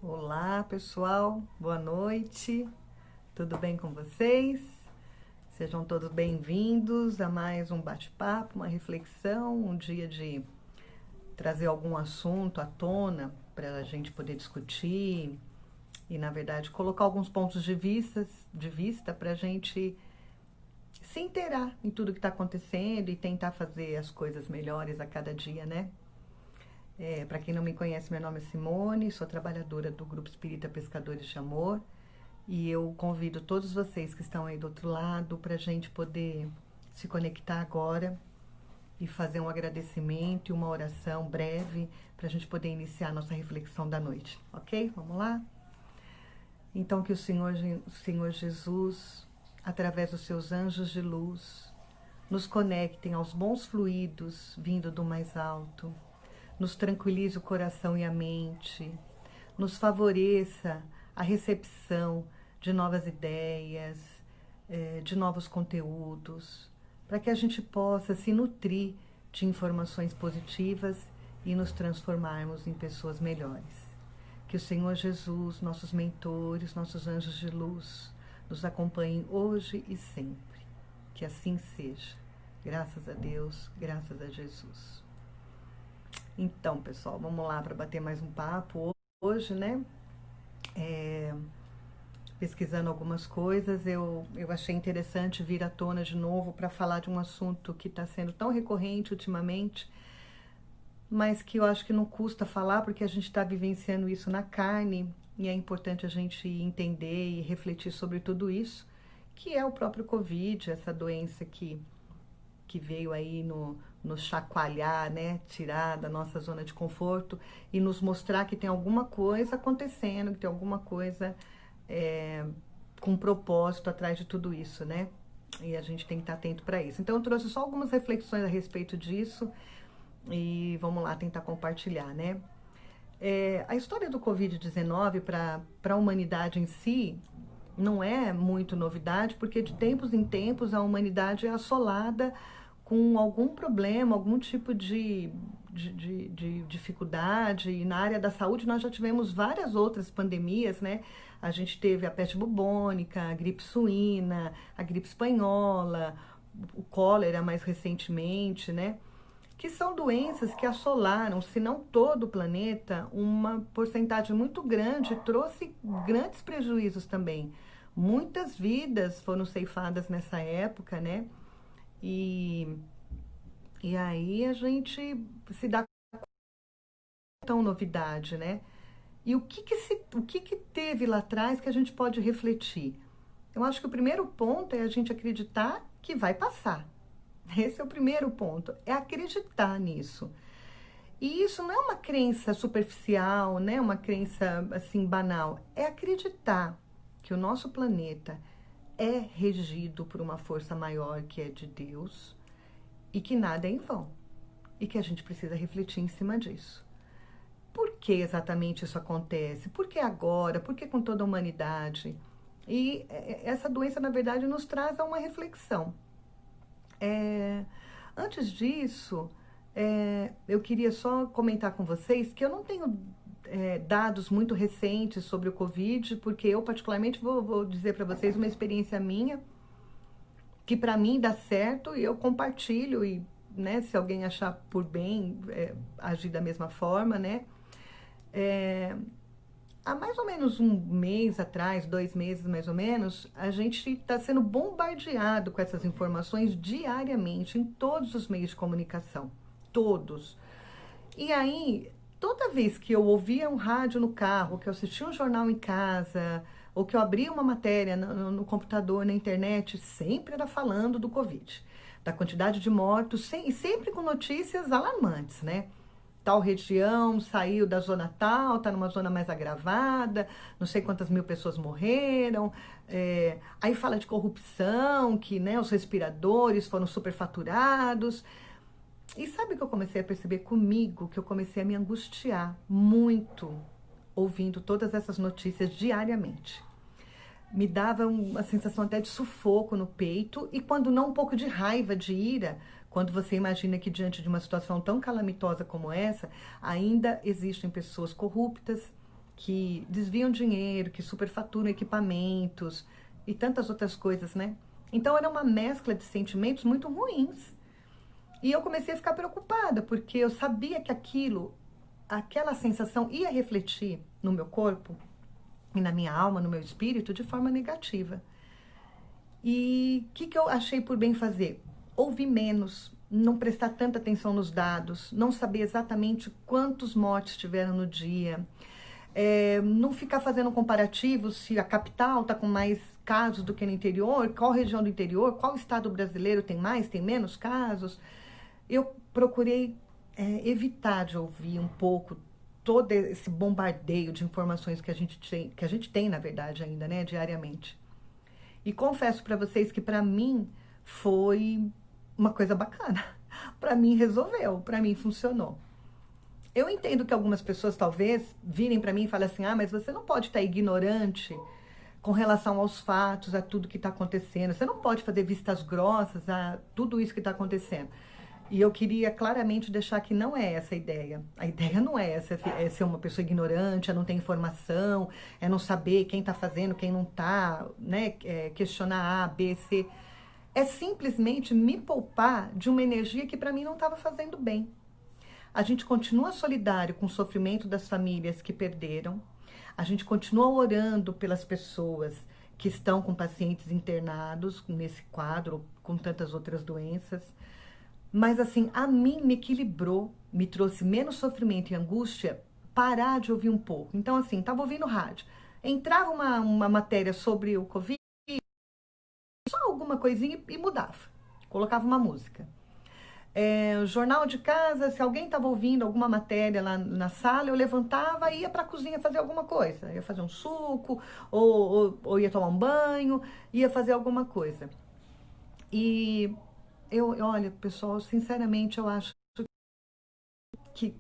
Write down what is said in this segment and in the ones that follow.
Olá, pessoal. Boa noite. Tudo bem com vocês? Sejam todos bem-vindos a mais um bate-papo, uma reflexão, um dia de trazer algum assunto à tona para a gente poder discutir e, na verdade, colocar alguns pontos de vista para a gente se inteirar em tudo que está acontecendo e tentar fazer as coisas melhores a cada dia, né? Para quem não me conhece, meu nome é Simone, sou trabalhadora do Grupo Espírita Pescadores de Amor e eu convido todos vocês que estão aí do outro lado para a gente poder se conectar agora e fazer um agradecimento e uma oração breve para a gente poder iniciar a nossa reflexão da noite, ok? Vamos lá? Então que o Senhor Jesus, através dos seus anjos de luz, nos conectem aos bons fluidos vindo do mais alto, nos tranquilize o coração e a mente, nos favoreça a recepção de novas ideias, de novos conteúdos, para que a gente possa se nutrir de informações positivas e nos transformarmos em pessoas melhores. Que o Senhor Jesus, nossos mentores, nossos anjos de luz, nos acompanhem hoje e sempre. Que assim seja. Graças a Deus, graças a Jesus. Então, pessoal, vamos lá para bater mais um papo hoje, né? Pesquisando algumas coisas, eu achei interessante vir à tona de novo para falar de um assunto que está sendo tão recorrente ultimamente, mas que eu acho que não custa falar porque a gente está vivenciando isso na carne e é importante a gente entender e refletir sobre tudo isso, que é o próprio Covid, essa doença que veio aí nos chacoalhar, né, tirar da nossa zona de conforto e nos mostrar que tem alguma coisa acontecendo, que tem alguma coisa com propósito atrás de tudo isso, né? E a gente tem que estar atento para isso. Então eu trouxe só algumas reflexões a respeito disso e vamos lá tentar compartilhar, né? A história do Covid-19 para a humanidade em si não é muito novidade, porque de tempos em tempos a humanidade é assolada com algum problema, algum tipo de dificuldade. E na área da saúde nós já tivemos várias outras pandemias, né? A gente teve a peste bubônica, a gripe suína, a gripe espanhola, o cólera mais recentemente, né? Que são doenças que assolaram, se não todo o planeta, uma porcentagem muito grande, trouxe grandes prejuízos também. Muitas vidas foram ceifadas nessa época, né? E, e aí a gente se dá tão novidade, né? E o que teve lá atrás que a gente pode refletir? Eu acho que o primeiro ponto é a gente acreditar que vai passar. Esse é o primeiro ponto, é acreditar nisso. E isso não é uma crença superficial, né? Uma crença assim banal. É acreditar que o nosso planeta é regido por uma força maior que é de Deus e que nada é em vão e que a gente precisa refletir em cima disso. Por que exatamente isso acontece? Por que agora? Por que com toda a humanidade? E essa doença, na verdade, nos traz a uma reflexão. Antes disso, eu queria só comentar com vocês que eu não tenho dados muito recentes sobre o Covid, porque eu particularmente vou dizer para vocês uma experiência minha, que para mim dá certo e eu compartilho e, né, se alguém achar por bem agir da mesma forma, né? Há mais ou menos um mês atrás, 2 meses mais ou menos, a gente está sendo bombardeado com essas informações diariamente em todos os meios de comunicação. Todos. E aí, toda vez que eu ouvia um rádio no carro, que eu assistia um jornal em casa, ou que eu abria uma matéria no computador, na internet, sempre era falando do Covid, da quantidade de mortos, e sempre com notícias alarmantes, né? Tal região saiu da zona tal, está numa zona mais agravada, não sei quantas mil pessoas morreram. Aí fala de corrupção, que, né, os respiradores foram superfaturados. E sabe o que eu comecei a perceber comigo? Que eu comecei a me angustiar muito ouvindo todas essas notícias diariamente. Me dava uma sensação até de sufoco no peito e, quando não, um pouco de raiva, de ira, quando você imagina que diante de uma situação tão calamitosa como essa, ainda existem pessoas corruptas, que desviam dinheiro, que superfaturam equipamentos e tantas outras coisas, né? Então era uma mescla de sentimentos muito ruins. E eu comecei a ficar preocupada, porque eu sabia que aquela sensação ia refletir no meu corpo e na minha alma, no meu espírito, de forma negativa. E o que eu achei por bem fazer? Ouvir menos, não prestar tanta atenção nos dados, não saber exatamente quantos mortes tiveram no dia, não ficar fazendo comparativos se a capital está com mais casos do que no interior, qual região do interior, qual estado brasileiro tem mais, tem menos casos. Eu procurei evitar de ouvir um pouco todo esse bombardeio de informações que a gente tem, na verdade, ainda, né, diariamente. E confesso para vocês que para mim foi uma coisa bacana. Para mim resolveu, para mim funcionou. Eu entendo que algumas pessoas talvez virem para mim e falem assim: ah, mas você não pode estar ignorante com relação aos fatos, a tudo que está acontecendo. Você não pode fazer vistas grossas a tudo isso que está acontecendo. E eu queria claramente deixar que não é essa a ideia. A ideia não é essa, é ser uma pessoa ignorante, é não ter informação, é não saber quem está fazendo, quem não está, né? Questionar A, B, C. É simplesmente me poupar de uma energia que para mim não estava fazendo bem. A gente continua solidário com o sofrimento das famílias que perderam. A gente continua orando pelas pessoas que estão com pacientes internados nesse quadro, com tantas outras doenças. Mas assim, a mim me equilibrou, me trouxe menos sofrimento e angústia parar de ouvir um pouco. Então assim, estava ouvindo rádio. Entrava uma matéria sobre o Covid, só alguma coisinha e mudava. Colocava uma música. O jornal de casa, se alguém estava ouvindo alguma matéria lá na sala, eu levantava e ia para a cozinha fazer alguma coisa. Ia fazer um suco, ou ia tomar um banho, ia fazer alguma coisa. E olha, pessoal, sinceramente, eu acho que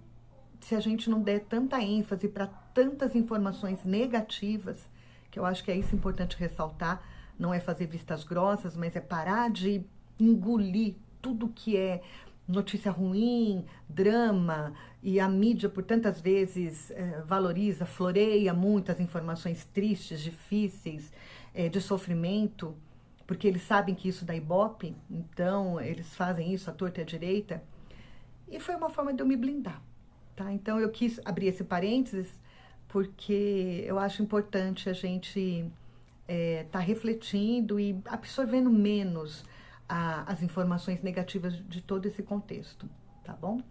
se a gente não der tanta ênfase para tantas informações negativas, que eu acho que é isso importante ressaltar, não é fazer vistas grossas, mas é parar de engolir tudo que é notícia ruim, drama, e a mídia por tantas vezes valoriza, floreia muitas informações tristes, difíceis, de sofrimento, porque eles sabem que isso dá ibope, então eles fazem isso à torta e à direita. E foi uma forma de eu me blindar, tá? Então eu quis abrir esse parênteses porque eu acho importante a gente tá refletindo e absorvendo menos as informações negativas de todo esse contexto, tá bom?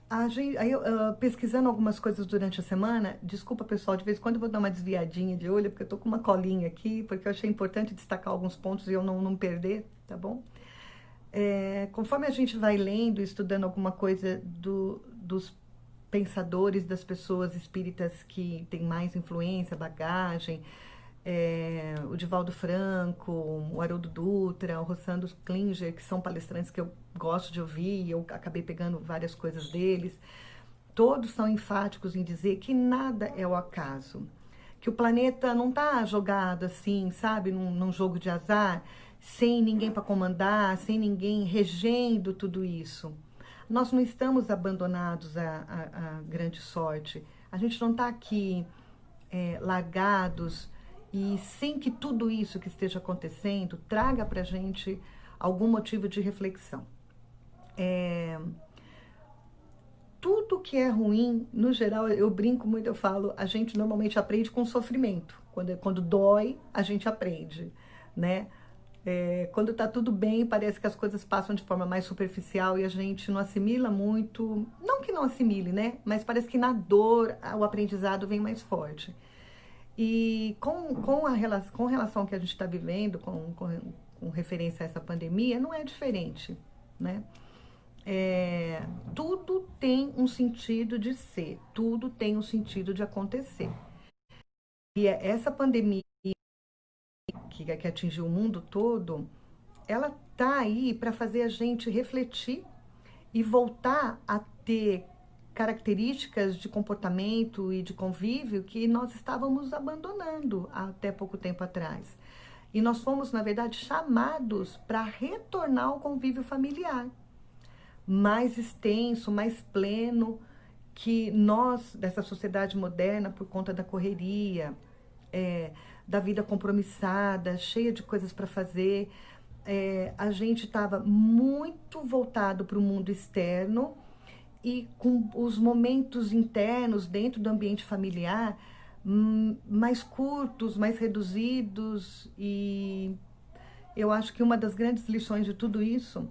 Aí pesquisando algumas coisas durante a semana, desculpa pessoal, de vez em quando eu vou dar uma desviadinha de olho, porque eu tô com uma colinha aqui, porque eu achei importante destacar alguns pontos e eu não perder, tá bom? Conforme a gente vai lendo e estudando alguma coisa dos pensadores, das pessoas espíritas que têm mais influência, bagagem, o Divaldo Franco, o Haroldo Dutra, o Rossandro Klinger, que são palestrantes que eu gosto de ouvir, e eu acabei pegando várias coisas deles. Todos são enfáticos em dizer que nada é o acaso, que o planeta não está jogado assim, sabe, num jogo de azar, sem ninguém para comandar, sem ninguém regendo tudo isso. Nós não estamos abandonados à grande sorte. A gente não está aqui largados e sem que tudo isso que esteja acontecendo traga para a gente algum motivo de reflexão. Tudo que é ruim, no geral, eu brinco muito, eu falo, a gente normalmente aprende com sofrimento. Quando dói, a gente aprende, né? Quando tá tudo bem, parece que as coisas passam de forma mais superficial e a gente não assimila muito. Não que não assimile, né? Mas parece que na dor o aprendizado vem mais forte. E com relação ao que a gente está vivendo, com referência a essa pandemia, não é diferente, né? Tudo tem um sentido de ser, tudo tem um sentido de acontecer. E essa pandemia que atingiu o mundo todo, ela tá aí para fazer a gente refletir e voltar a ter características de comportamento e de convívio que nós estávamos abandonando até pouco tempo atrás. E nós fomos, na verdade, chamados para retornar ao convívio familiar, mais extenso, mais pleno, que nós, dessa sociedade moderna, por conta da correria, da vida compromissada, cheia de coisas para fazer, a gente estava muito voltado para o mundo externo e com os momentos internos dentro do ambiente familiar mais curtos, mais reduzidos. E eu acho que uma das grandes lições de tudo isso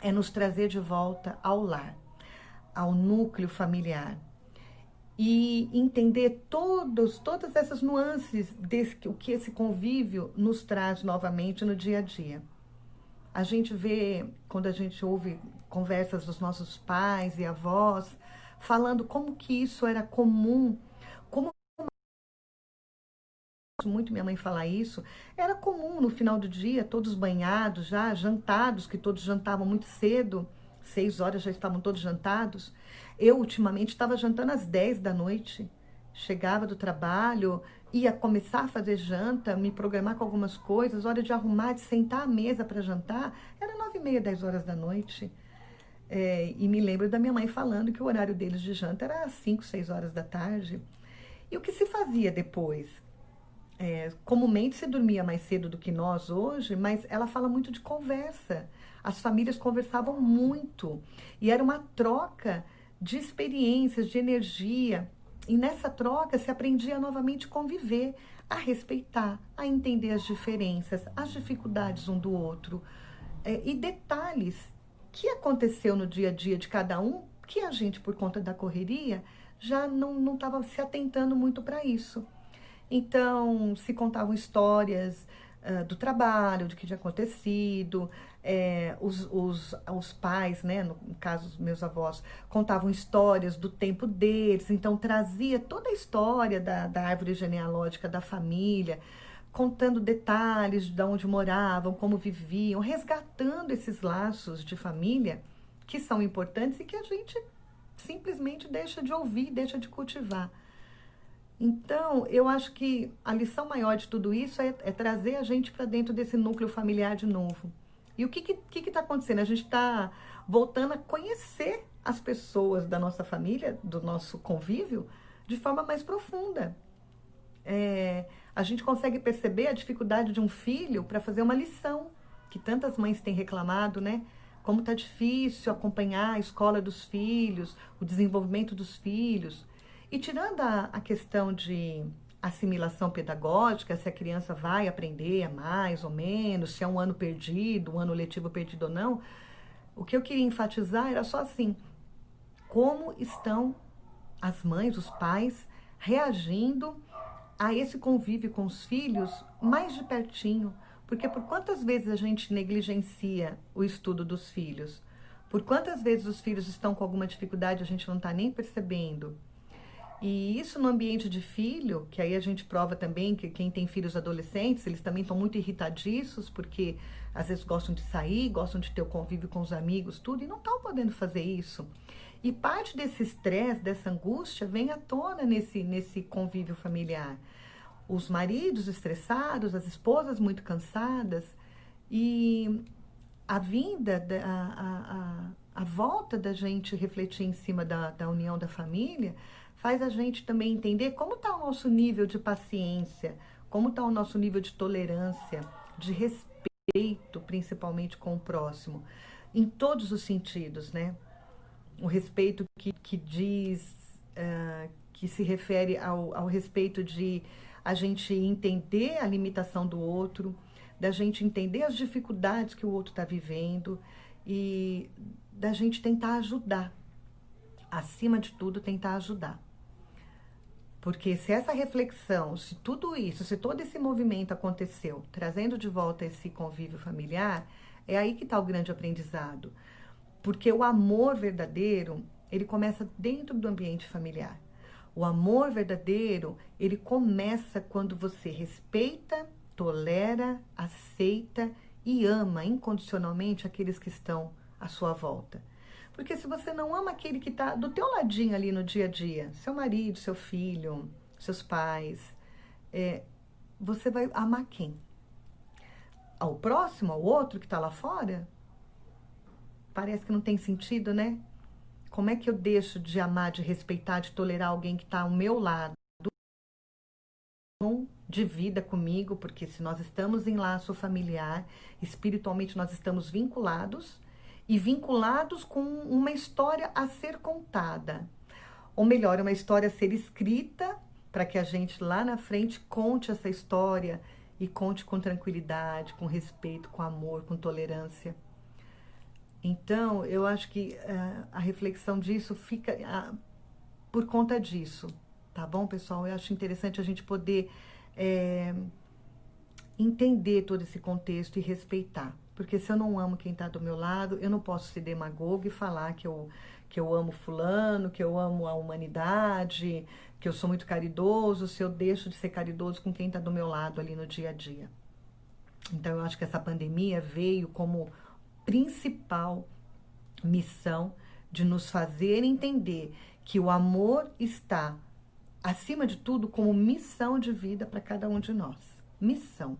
é nos trazer de volta ao lar, ao núcleo familiar. E entender todas essas nuances o que esse convívio nos traz novamente no dia a dia. A gente vê, quando a gente ouve conversas dos nossos pais e avós, falando como que isso era comum, como muito minha mãe falar isso, era comum no final do dia, todos banhados já, jantados, que todos jantavam muito cedo, 6 horas já estavam todos jantados. Eu, ultimamente, estava jantando às 10 da noite, chegava do trabalho, ia começar a fazer janta, me programar com algumas coisas, hora de arrumar, de sentar à mesa para jantar, era 9h30, 10 horas da noite. E me lembro da minha mãe falando que o horário deles de janta era às 5, 6 horas da tarde. E o que se fazia depois? Comumente se dormia mais cedo do que nós hoje, mas ela fala muito de conversa. As famílias conversavam muito e era uma troca de experiências, de energia. E nessa troca se aprendia novamente a conviver, a respeitar, a entender as diferenças, as dificuldades um do outro e detalhes que aconteceu no dia a dia de cada um, que a gente, por conta da correria, já não estava se atentando muito para isso. Então, se contavam histórias do trabalho, do que tinha acontecido, os pais, né, no caso dos meus avós, contavam histórias do tempo deles, então trazia toda a história da árvore genealógica da família, contando detalhes de onde moravam, como viviam, resgatando esses laços de família que são importantes e que a gente simplesmente deixa de ouvir, deixa de cultivar. Então, eu acho que a lição maior de tudo isso é trazer a gente para dentro desse núcleo familiar de novo. E o que está acontecendo? A gente está voltando a conhecer as pessoas da nossa família, do nosso convívio, de forma mais profunda. A gente consegue perceber a dificuldade de um filho para fazer uma lição, que tantas mães têm reclamado, né? Como está difícil acompanhar a escola dos filhos, o desenvolvimento dos filhos. E tirando a questão de assimilação pedagógica, se a criança vai aprender mais ou menos, se é um ano perdido, um ano letivo perdido ou não, o que eu queria enfatizar era só assim, como estão as mães, os pais, reagindo a esse convívio com os filhos mais de pertinho. Porque por quantas vezes a gente negligencia o estudo dos filhos? Por quantas vezes os filhos estão com alguma dificuldade e a gente não está nem percebendo? E isso no ambiente de filho, que aí a gente prova também que quem tem filhos adolescentes, eles também estão muito irritadiços, porque às vezes gostam de sair, gostam de ter o convívio com os amigos, tudo, e não estão podendo fazer isso. E parte desse estresse, dessa angústia, vem à tona nesse convívio familiar. Os maridos estressados, as esposas muito cansadas, e a vinda, a volta da gente refletir em cima da união da família, faz a gente também entender como está o nosso nível de paciência, como está o nosso nível de tolerância, de respeito, principalmente com o próximo, em todos os sentidos, né? O respeito que diz, que se refere ao respeito de a gente entender a limitação do outro, da gente entender as dificuldades que o outro está vivendo e da gente tentar ajudar. Acima de tudo, tentar ajudar. Porque se essa reflexão, se tudo isso, se todo esse movimento aconteceu, trazendo de volta esse convívio familiar, é aí que está o grande aprendizado. Porque o amor verdadeiro, ele começa dentro do ambiente familiar. O amor verdadeiro, ele começa quando você respeita, tolera, aceita e ama incondicionalmente aqueles que estão à sua volta. Porque se você não ama aquele que está do teu ladinho ali no dia a dia, seu marido, seu filho, seus pais, você vai amar quem? Ao próximo, ao outro que está lá fora? Parece que não tem sentido, né? Como é que eu deixo de amar, de respeitar, de tolerar alguém que está ao meu lado, de vida comigo, porque se nós estamos em laço familiar, espiritualmente nós estamos vinculados, e vinculados com uma história a ser contada. Ou melhor, uma história a ser escrita, para que a gente lá na frente conte essa história e conte com tranquilidade, com respeito, com amor, com tolerância. Então, eu acho que a reflexão disso fica por conta disso, tá bom, pessoal? Eu acho interessante a gente poder entender todo esse contexto e respeitar. Porque se eu não amo quem está do meu lado, eu não posso ser demagogo e falar que eu amo fulano, que eu amo a humanidade, que eu sou muito caridoso, se eu deixo de ser caridoso com quem está do meu lado ali no dia a dia. Então, eu acho que essa pandemia veio como principal missão de nos fazer entender que o amor está, acima de tudo, como missão de vida para cada um de nós. Missão.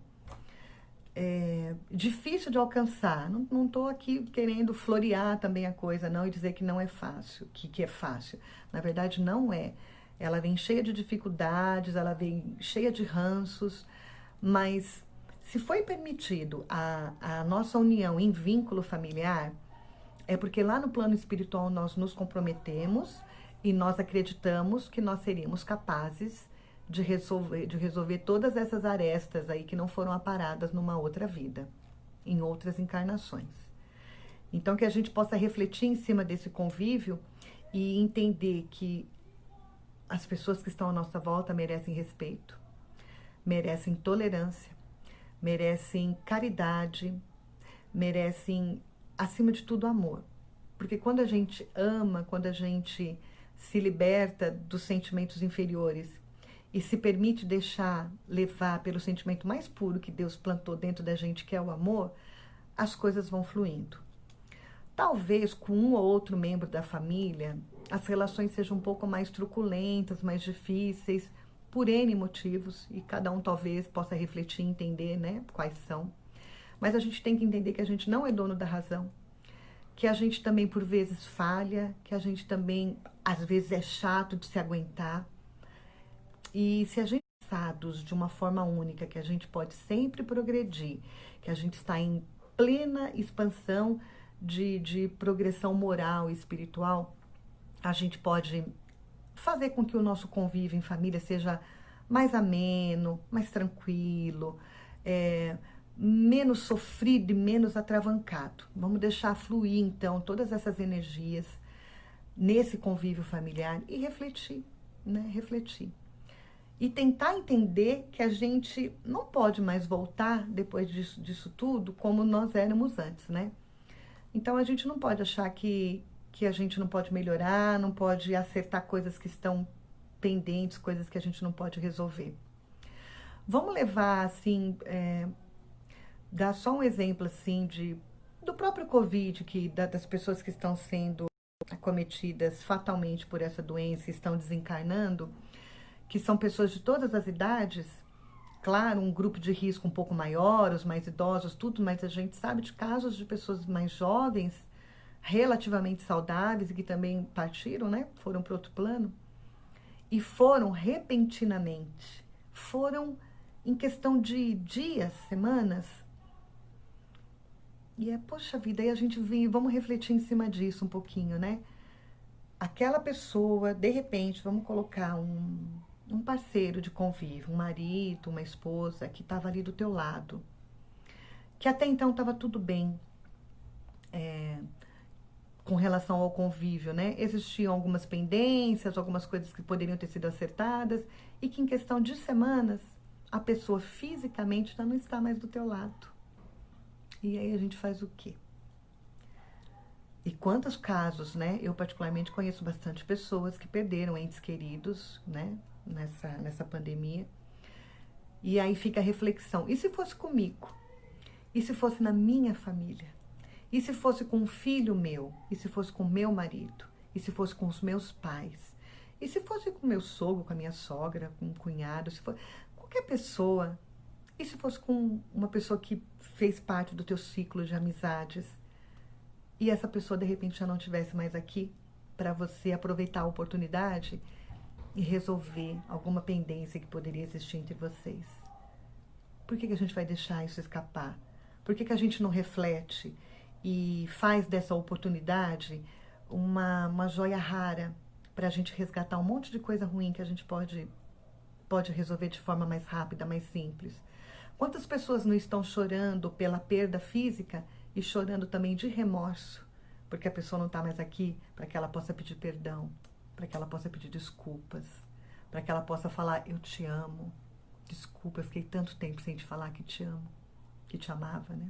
Difícil de alcançar. Não estou aqui querendo florear também a coisa, não, e dizer que não é fácil, que é fácil. Na verdade, não é. Ela vem cheia de dificuldades, ela vem cheia de ranços, mas se foi permitido a nossa união em vínculo familiar, é porque lá no plano espiritual nós nos comprometemos e nós acreditamos que nós seríamos capazes de resolver todas essas arestas aí que não foram aparadas numa outra vida, em outras encarnações. Então, que a gente possa refletir em cima desse convívio e entender que as pessoas que estão à nossa volta merecem respeito, merecem tolerância, merecem caridade, merecem, acima de tudo, amor. Porque quando a gente ama, quando a gente se liberta dos sentimentos inferiores e se permite deixar levar pelo sentimento mais puro que Deus plantou dentro da gente, que é o amor, as coisas vão fluindo. Talvez com um ou outro membro da família, as relações sejam um pouco mais truculentas, mais difíceis, por N motivos, e cada um talvez possa refletir e entender, né, quais são. Mas a gente tem que entender que a gente não é dono da razão, que a gente também por vezes falha, que a gente também às vezes é chato de se aguentar. E se a gente é pensados de uma forma única, que a gente pode sempre progredir, que a gente está em plena expansão de progressão moral e espiritual, a gente pode fazer com que o nosso convívio em família seja mais ameno, mais tranquilo, menos sofrido e menos atravancado. Vamos deixar fluir, então, todas essas energias nesse convívio familiar e refletir, né? Refletir. E tentar entender que a gente não pode mais voltar, depois disso tudo, como nós éramos antes, né? Então, a gente não pode achar que a gente não pode melhorar, não pode acertar coisas que estão pendentes, coisas que a gente não pode resolver. Vamos levar, assim, dar só um exemplo, assim, do próprio Covid, das pessoas que estão sendo acometidas fatalmente por essa doença e estão desencarnando, que são pessoas de todas as idades, claro, um grupo de risco um pouco maior, os mais idosos, tudo, mas a gente sabe de casos de pessoas mais jovens, relativamente saudáveis e que também partiram, né? Foram para outro plano. E foram repentinamente, foram em questão de dias, semanas. E poxa vida, aí a gente vem, vamos refletir em cima disso um pouquinho, né? Aquela pessoa, de repente, vamos colocar um parceiro de convívio, um marido, uma esposa que estava ali do teu lado, que até então estava tudo bem com relação ao convívio, né? Existiam algumas pendências, algumas coisas que poderiam ter sido acertadas e que em questão de semanas a pessoa fisicamente já não está mais do teu lado. E aí a gente faz o quê? E quantos casos, né? Eu particularmente conheço bastante pessoas que perderam entes queridos, né? Nessa pandemia. E aí fica a reflexão. E se fosse comigo? E se fosse na minha família? E se fosse com um filho meu? E se fosse com o meu marido? E se fosse com os meus pais? E se fosse com o meu sogro, com a minha sogra, com um cunhado? Se fosse qualquer pessoa? E se fosse com uma pessoa que fez parte do teu ciclo de amizades? E essa pessoa, de repente, já não estivesse mais aqui? para você aproveitar a oportunidade e resolver alguma pendência que poderia existir entre vocês. Por que a gente vai deixar isso escapar? Por que a gente não reflete e faz dessa oportunidade uma joia rara para a gente resgatar um monte de coisa ruim que a gente pode resolver de forma mais rápida, mais simples? Quantas pessoas não estão chorando pela perda física e chorando também de remorso, porque a pessoa não está mais aqui, para que ela possa pedir perdão, para que ela possa pedir desculpas, para que ela possa falar, eu te amo, desculpa, eu fiquei tanto tempo sem te falar que te amo, que te amava, né?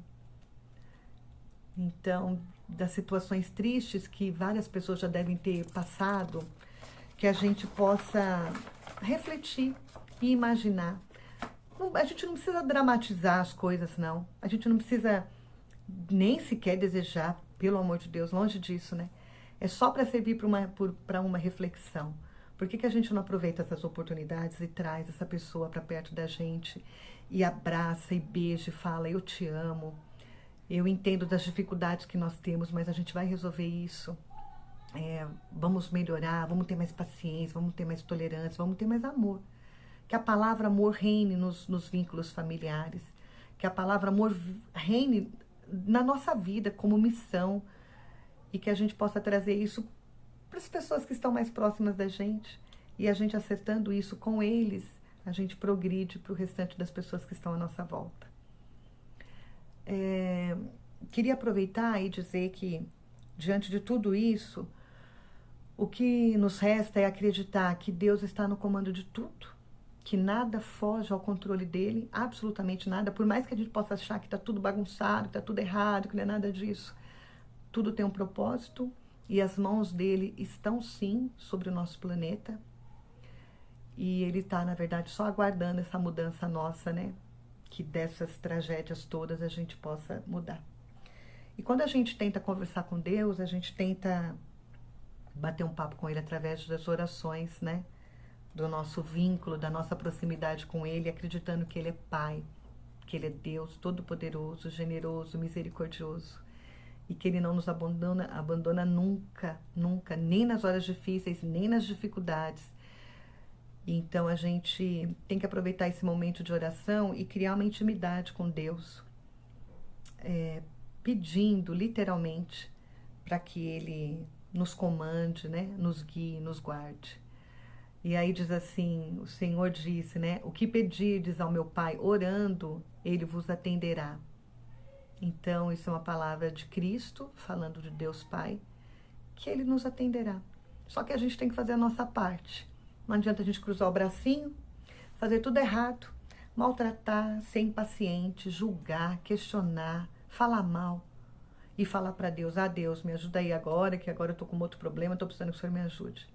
Então, das situações tristes que várias pessoas já devem ter passado, que a gente possa refletir e imaginar. A gente não precisa dramatizar as coisas, não. A gente não precisa nem sequer desejar, pelo amor de Deus, longe disso, né? É só para servir para uma reflexão. Por que a gente não aproveita essas oportunidades e traz essa pessoa para perto da gente e abraça e beija e fala, eu te amo, eu entendo das dificuldades que nós temos, mas a gente vai resolver isso. Vamos melhorar, vamos ter mais paciência, vamos ter mais tolerância, vamos ter mais amor. Que a palavra amor reine nos vínculos familiares. Que a palavra amor reine na nossa vida como missão. E que a gente possa trazer isso para as pessoas que estão mais próximas da gente. E a gente acertando isso com eles, a gente progride para o restante das pessoas que estão à nossa volta. Queria aproveitar e dizer que, diante de tudo isso, o que nos resta é acreditar que Deus está no comando de tudo, que nada foge ao controle dele, absolutamente nada, por mais que a gente possa achar que está tudo bagunçado, que está tudo errado, que não é nada disso. Tudo tem um propósito e as mãos dele estão sim sobre o nosso planeta. E ele está, na verdade, só aguardando essa mudança nossa, né? Que dessas tragédias todas a gente possa mudar. E quando a gente tenta conversar com Deus, a gente tenta bater um papo com ele através das orações, né? Do nosso vínculo, da nossa proximidade com ele, acreditando que ele é Pai, que ele é Deus todo-poderoso, generoso, misericordioso, e que ele não nos abandona nunca, nunca, nem nas horas difíceis, nem nas dificuldades. Então a gente tem que aproveitar esse momento de oração e criar uma intimidade com Deus, pedindo literalmente para que ele nos comande, né? Nos guie, nos guarde. E aí diz assim, o Senhor disse, né? O que pedirdes ao meu Pai orando, ele vos atenderá. Então isso é uma palavra de Cristo, falando de Deus Pai, que ele nos atenderá. Só que a gente tem que fazer a nossa parte. Não adianta a gente cruzar o bracinho, fazer tudo errado, maltratar, ser impaciente, julgar, questionar, falar mal e falar para Deus, Deus, me ajuda aí agora, que agora eu estou com outro problema, estou precisando que o Senhor me ajude.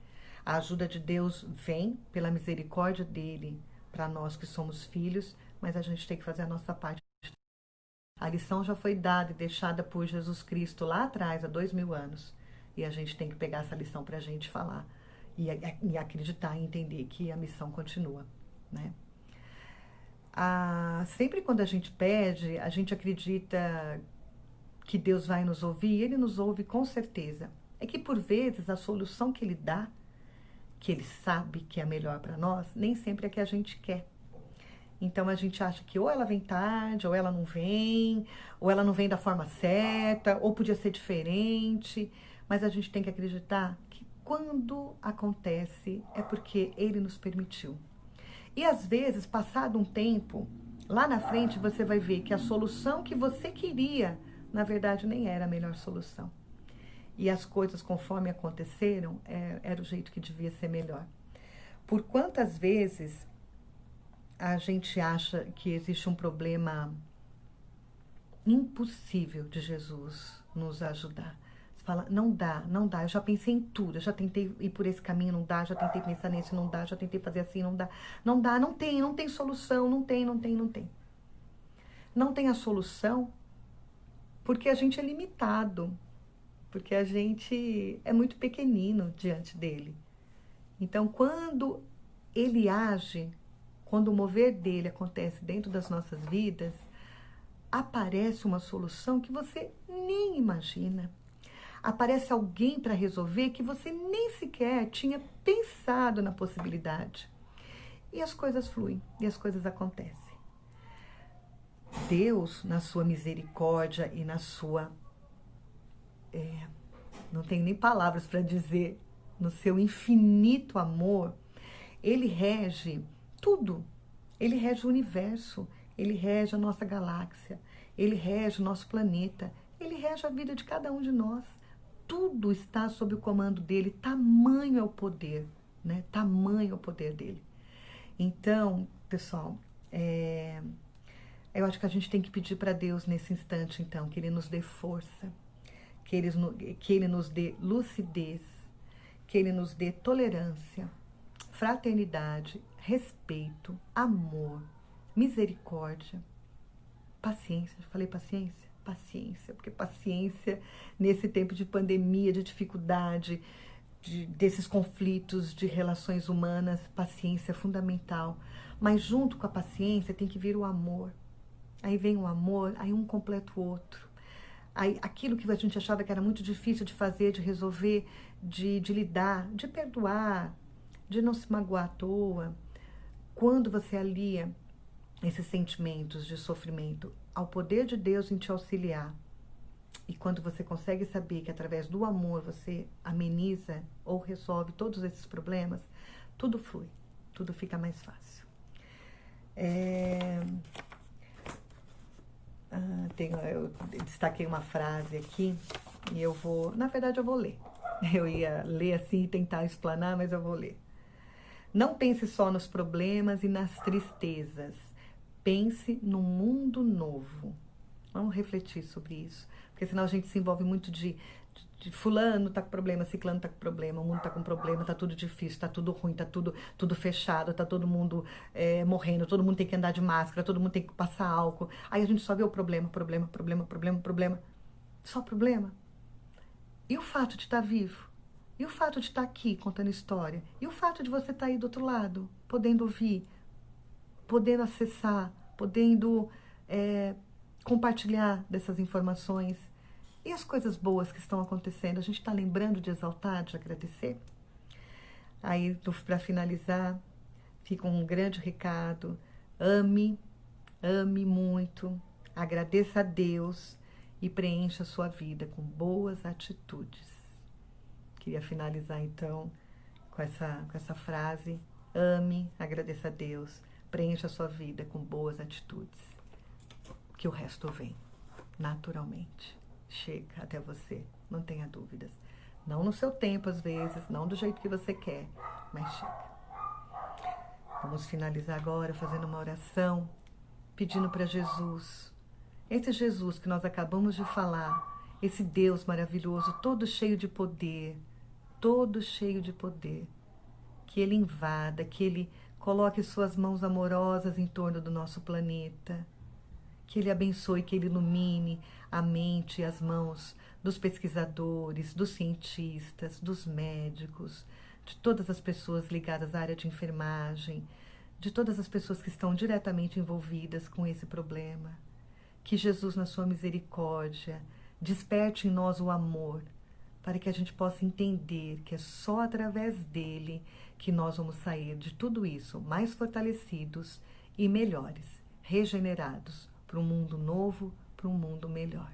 A ajuda de Deus vem pela misericórdia dele para nós que somos filhos, mas a gente tem que fazer a nossa parte. A lição já foi dada e deixada por Jesus Cristo lá atrás, há 2000 anos. E a gente tem que pegar essa lição para a gente falar e acreditar e entender que a missão continua, né? Sempre quando a gente pede, a gente acredita que Deus vai nos ouvir, e ele nos ouve com certeza. É que por vezes a solução que ele dá, que ele sabe que é a melhor para nós, nem sempre é a que a gente quer. Então a gente acha que ou ela vem tarde, ou ela não vem, ou ela não vem da forma certa, ou podia ser diferente, mas a gente tem que acreditar que quando acontece é porque ele nos permitiu. E às vezes, passado um tempo, lá na frente você vai ver que a solução que você queria, na verdade, nem era a melhor solução. E as coisas, conforme aconteceram, era o jeito que devia ser melhor. Por quantas vezes a gente acha que existe um problema impossível de Jesus nos ajudar? Você fala, não dá, eu já pensei em tudo, eu já tentei ir por esse caminho, não dá, já tentei pensar nesse, não dá, já tentei fazer assim, não dá, não tem solução, não tem. Não tem a solução porque a gente é limitado, porque a gente é muito pequenino diante dele. Então, quando ele age, quando o mover dele acontece dentro das nossas vidas, aparece uma solução que você nem imagina. Aparece alguém para resolver que você nem sequer tinha pensado na possibilidade. E as coisas fluem, e as coisas acontecem. Deus, na sua misericórdia e na sua... não tenho nem palavras para dizer, no seu infinito amor, Ele rege tudo. Ele rege o universo, Ele rege a nossa galáxia, Ele rege o nosso planeta, Ele rege a vida de cada um de nós. Tudo está sob o comando dEle, tamanho é o poder, né? Tamanho é o poder dEle. Então, pessoal, eu acho que a gente tem que pedir para Deus nesse instante, então, que Ele nos dê força, que Ele nos dê lucidez, que Ele nos dê tolerância, fraternidade, respeito, amor, misericórdia, paciência. Eu falei paciência? Paciência, porque paciência nesse tempo de pandemia, de dificuldade, desses conflitos de relações humanas, paciência é fundamental. Mas junto com a paciência tem que vir o amor. Aí vem o amor, aí um completa o outro. Aí, aquilo que a gente achava que era muito difícil de fazer, de resolver, de lidar, de perdoar, de não se magoar à toa. Quando você alia esses sentimentos de sofrimento ao poder de Deus em te auxiliar, e quando você consegue saber que através do amor você ameniza ou resolve todos esses problemas, tudo flui, tudo fica mais fácil. Eu destaquei uma frase aqui e eu vou, na verdade eu vou ler. Eu ia ler assim e tentar explanar, mas eu vou ler. Não pense só nos problemas e nas tristezas. Pense no mundo novo. Vamos refletir sobre isso. Porque senão a gente se envolve muito de fulano tá com problema, ciclano tá com problema, o mundo tá com problema, tá tudo difícil, tá tudo ruim, tá tudo fechado, tá todo mundo morrendo, todo mundo tem que andar de máscara, todo mundo tem que passar álcool. Aí a gente só vê o problema. Só problema. E o fato de estar vivo? E o fato de estar aqui contando história? E o fato de você estar aí do outro lado, podendo ouvir, podendo acessar, podendo compartilhar dessas informações? E as coisas boas que estão acontecendo? A gente está lembrando de exaltar, de agradecer? Aí, para finalizar, fica um grande recado. Ame muito, agradeça a Deus e preencha a sua vida com boas atitudes. Queria finalizar, então, com essa frase. Ame, agradeça a Deus, preencha a sua vida com boas atitudes. Que o resto vem, naturalmente. Chega até você, não tenha dúvidas. Não no seu tempo, às vezes, não do jeito que você quer, mas chega. Vamos finalizar agora fazendo uma oração, pedindo para Jesus, esse Jesus que nós acabamos de falar, esse Deus maravilhoso, todo cheio de poder, que Ele invada, que Ele coloque suas mãos amorosas em torno do nosso planeta, que Ele abençoe, que Ele ilumine a mente e as mãos dos pesquisadores, dos cientistas, dos médicos, de todas as pessoas ligadas à área de enfermagem, de todas as pessoas que estão diretamente envolvidas com esse problema. Que Jesus, na sua misericórdia, desperte em nós o amor, para que a gente possa entender que é só através dele que nós vamos sair de tudo isso mais fortalecidos e melhores, regenerados, para um mundo novo, para um mundo melhor.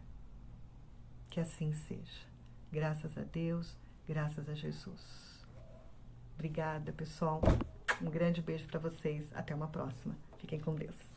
Que assim seja. Graças a Deus, graças a Jesus. Obrigada, pessoal. Um grande beijo para vocês. Até uma próxima. Fiquem com Deus.